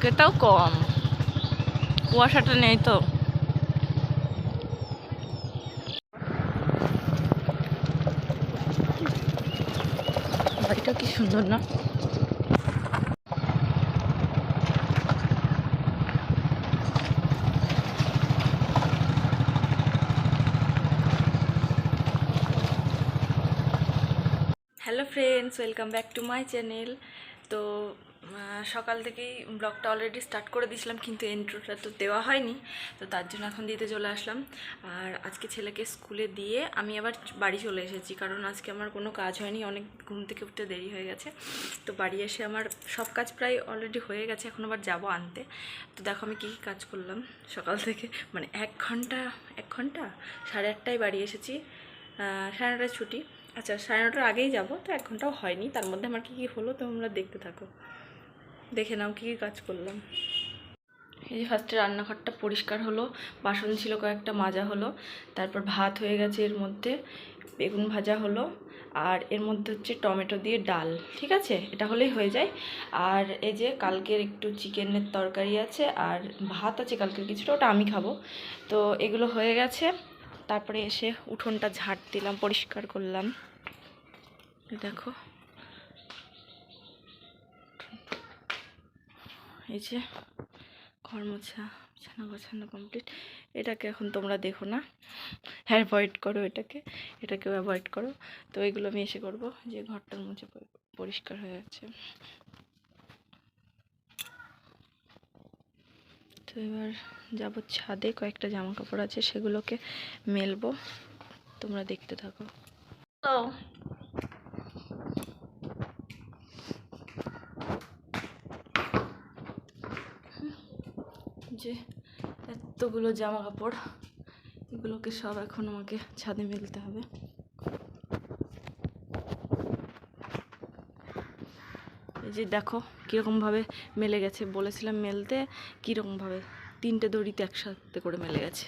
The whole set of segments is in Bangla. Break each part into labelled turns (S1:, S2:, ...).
S1: কালকেটাও কম, কুয়াশাটা নেই তো। বাড়িটা কি সুন্দর না? Hello friends, welcome back to my channel. তো সকাল থেকেই ব্লগটা অলরেডি স্টার্ট করে দিয়েছিলাম, কিন্তু ইন্ট্রোটা তো দেওয়া হয়নি, তো তার জন্য এখন দিতে চলে আসলাম। আর আজকে ছেলেকে স্কুলে দিয়ে আমি আবার বাড়ি চলে এসেছি, কারণ আজকে আমার কোনো কাজ হয়নি, অনেক ঘুম থেকে উঠতে দেরি হয়ে গেছে। তো বাড়ি এসে আমার সব কাজ প্রায় অলরেডি হয়ে গেছে, এখন আবার যাবো আনতে। তো দেখো আমি কী কী কাজ করলাম সকাল থেকে, মানে এক ঘন্টা 8:30টায় বাড়ি এসেছি, 9:30টায় ছুটি। আচ্ছা, 9:30টার আগেই যাবো, তো 1 ঘন্টাও হয়নি। তার মধ্যে আমার কী কী হলো তোমরা দেখতে থাকো, দেখে নাও কী কী কাজ করলাম। এই যে ফার্স্টে রান্নাঘরটা পরিষ্কার হলো, বাসন ছিল কয়েকটা মাজা হলো, তারপর ভাত হয়ে গেছে, এর মধ্যে বেগুন ভাজা হলো, আর এর মধ্যে হচ্ছে টমেটো দিয়ে ডাল। ঠিক আছে, এটা হলেই হয়ে যায়। আর এই যে কালকের একটু চিকেনের তরকারি আছে, আর ভাত আছে কালকের কিছুটা, ওটা আমি খাবো। তো এগুলো হয়ে গেছে। তারপরে এসে উঠোনটা ঝাড় দিলাম, পরিষ্কার করলাম। দেখো এই যে ঘর মোছা, বিছানা গোছানো কমপ্লিট। এটাকে এখন তোমরা দেখো না, অ্যাভয়েড করো, এটাকেও অ্যাভয়েড করো। তো এগুলো আমি এসে করবো, যে ঘরটার মুছে পরিষ্কার হয়ে গেছে। তো এবার যাবো ছাদে, কয়েকটা জামা কাপড় আছে সেগুলোকে মেলবো, তোমরা দেখতে থাকো। তো যে এতগুলো জামা কাপড়, এগুলোকে সব এখন আমাকে ছাদে মেলতে হবে। এই যে দেখো কীরকমভাবে মেলে গেছে, বলেছিলাম মেলতে, কীরকমভাবে 3টে দড়িতে একসাথে করে মেলে গেছে।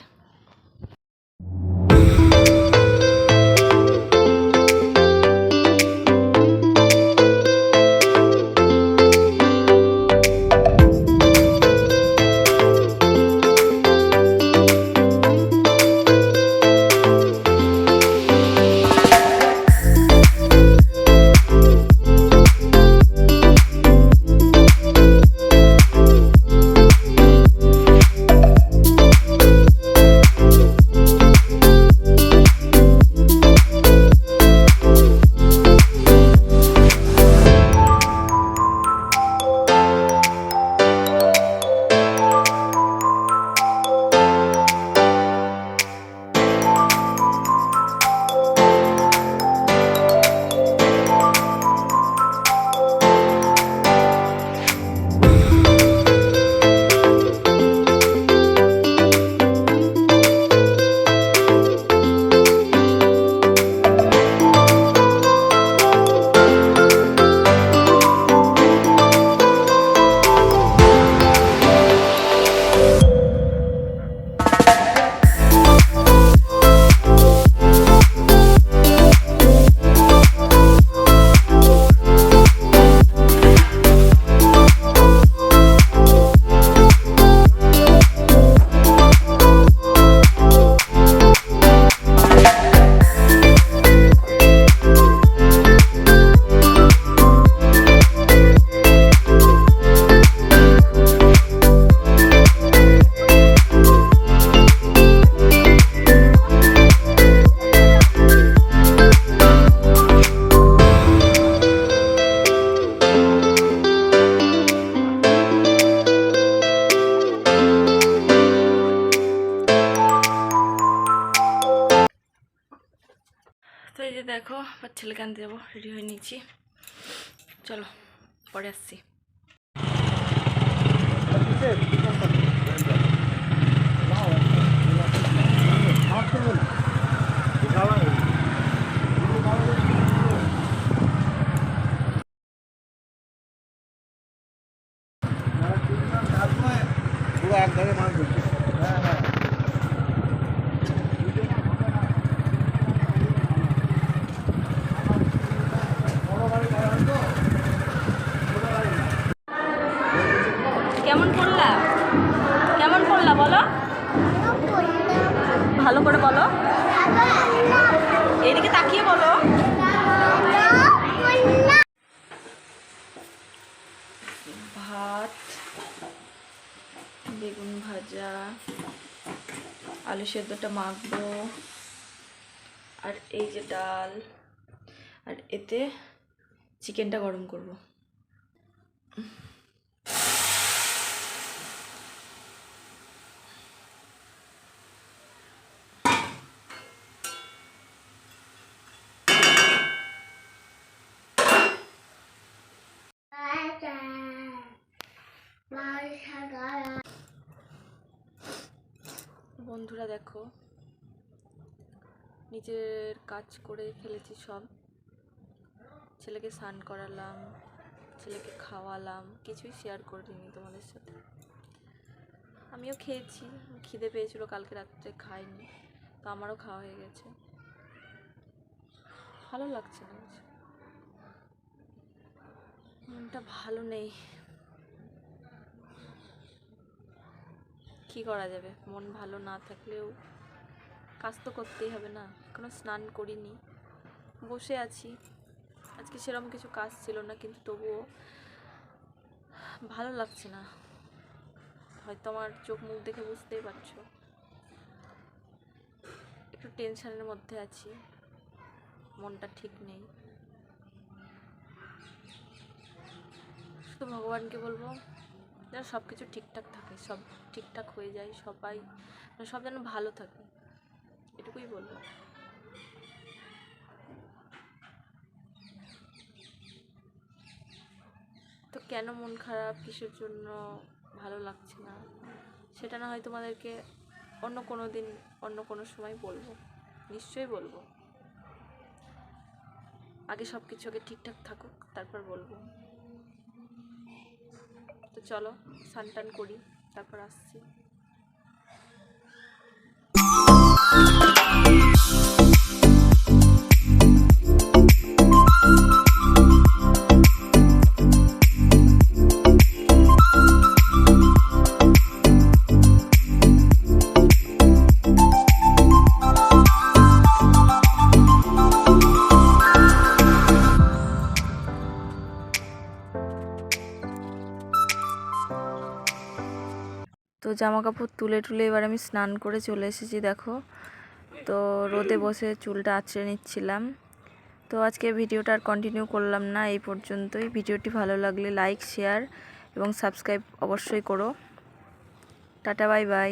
S1: তো এই যে দেখো, আবার ছেলেকে আনতে যাবো, রেডি হয়ে নিয়েছি, চলো পরে আসছি।
S2: এক ধারে মাছ ধরছে। হ্যাঁ হ্যাঁ,
S1: কেমন পড়লা? কেমন পড়লা বলো, ভালো করে বলো, এদিকে তাকিয়ে বলো। ভাত, বেগুন ভাজা, আলু সেদ্ধটা মাখবো, আর এই যে ডাল, আর এতে চিকেনটা গরম করব। বন্ধুরা দেখো, নিজের কাজ করে ফেলেছি সব। ছেলেকে স্নান করালাম, ছেলেকে খাওয়ালাম, কিছুই শেয়ার করিনি তোমাদের সাথে। আমিও খেয়েছি, খিদে পেয়েছিল, কালকে রাত্রে খাইনি, তো আমারও খাওয়া হয়ে গেছে। ভালো লাগছে না, মনটা ভালো নেই। কি করা যাবে, মন ভালো না থাকলেও কাজ তো করতেই হবে না। এখনো স্নান করিনি, বসে আছি। আজকে সেরকম কিছু কাজ ছিল না, কিন্তু তবুও ভালো লাগছে না। হয়তো আমার চোখ মুখ দেখে বুঝতেই পারছো, একটু টেনশনের মধ্যে আছি, মনটা ঠিক নেই। শুধু ভগবানকে বলবো যেন সব কিছু ঠিকঠাক থাকে, সব ঠিকঠাক হয়ে যায়, সবাই সব যেন ভালো থাকে, এটুকুই বলবো। তো কেন মন খারাপ, কিসের জন্য ভালো লাগছে না, সেটা না হয় তোমাদেরকে অন্য কোনো দিন, অন্য কোনো সময় বলবো, নিশ্চয়ই বলবো। আগে সব কিছু আগে ঠিকঠাক থাকুক, তারপর বলবো। তো চলো স্নান টান করি, তারপর আসছি। তো জামা কাপড় তুলে টুলে এবার আমি স্নান করে চলে এসেছি দেখো। তো রোদে বসে চুলটা আঁচড়ে নিচ্ছিলাম। তো আজকে ভিডিওটা আর কন্টিনিউ করলাম না, এই পর্যন্তই। ভিডিওটি ভালো লাগলে লাইক, শেয়ার এবং সাবস্ক্রাইব অবশ্যই করো। Tata, bye bye.